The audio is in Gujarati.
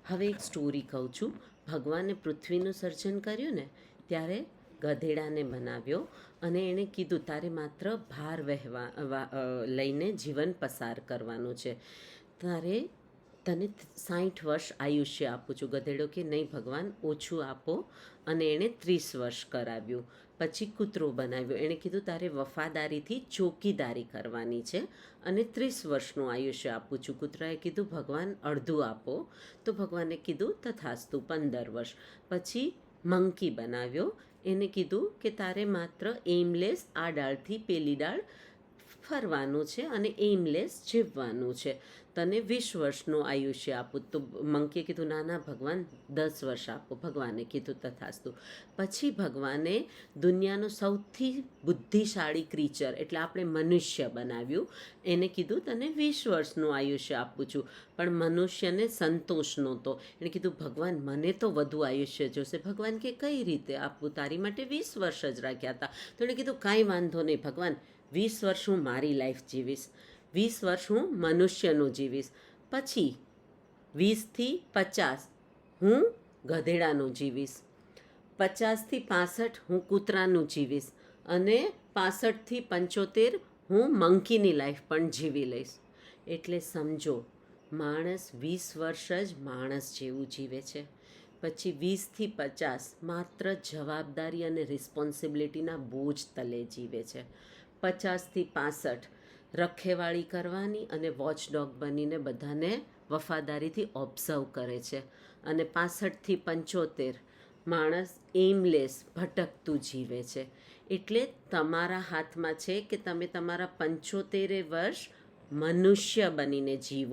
હવે એક સ્ટોરી કહું છું. ભગવાને પૃથ્વીનું સર્જન કર્યું ને ત્યારે ગધેડાને બનાવ્યો અને એણે કીધું તારે માત્ર ભાર લઈને જીવન પસાર કરવાનું છે. તારે તને 60 વર્ષ આયુષ્ય આપું છું. ગધેડો કે નહીં ભગવાન, ઓછું આપો. અને એણે 30 વર્ષ કરાવ્યું. પછી કૂતરો બનાવ્યો. એણે કીધું તારે વફાદારીથી ચોકીદારી કરવાની છે અને 30 વર્ષનું આયુષ્ય આપું છું. કૂતરાએ કીધું ભગવાન અડધું આપો. તો ભગવાને કીધું તથાસ્તુ 15 વર્ષ. પછી મંકી બનાવ્યો. એને કીધું કે તારે માત્ર એમલેસ આ ડાળથી પેલી ડાળ ફરવાનું છે અને એમલેસ જીવવાનું છે. તને 20 વર્ષનું આયુષ્ય આપું. તો મંકીએ કીધું ના ના ભગવાન 10 વર્ષ આપો. ભગવાને કીધું તથાસ્તુ. પછી ભગવાને દુનિયાનો સૌથી બુદ્ધિશાળી ક્રીચર એટલે આપણે મનુષ્ય બનાવ્યું. એને કીધું તને 20 વર્ષનું આયુષ્ય આપું છું. પણ મનુષ્યને સંતોષ નહોતો. એણે કીધું ભગવાન મને તો વધુ આયુષ્ય જોશે. ભગવાન કે કઈ રીતે આપવું, તારી માટે 20 વર્ષ જ રાખ્યા હતા. તો એણે કીધું કાંઈ વાંધો નહીં ભગવાન, 20 વર્ષ હું મારી લાઈફ જીવીશ, 20 વર્ષ હું મનુષ્યનું જીવીશ, પછી 20 થી 50 હું ગધેડાનું જીવીશ, 50 થી 65 હું કૂતરાનું જીવીશ અને 65 થી 75 હું મંકીની લાઈફ પણ જીવી લઈશ. એટલે સમજો માણસ 20 વર્ષ જ માણસ જેવું જીવે છે. પછી 20 થી 50 માત્ર જવાબદારી અને રિસ્પોન્સિબિલિટીના બોજ તલે જીવે છે. 50 થી 65 રખેવાળી કરવાની અને વોચડોગ બનીને બધાને વફાદારીથી ઓબ્ઝર્વ કરે છે. અને 65 થી 75 માણસ એમલેસ ભટકતું જીવે છે. એટલે તમારા હાથમાં છે કે તમે તમારા 75 વર્ષ મનુષ્ય બનીને જીવો.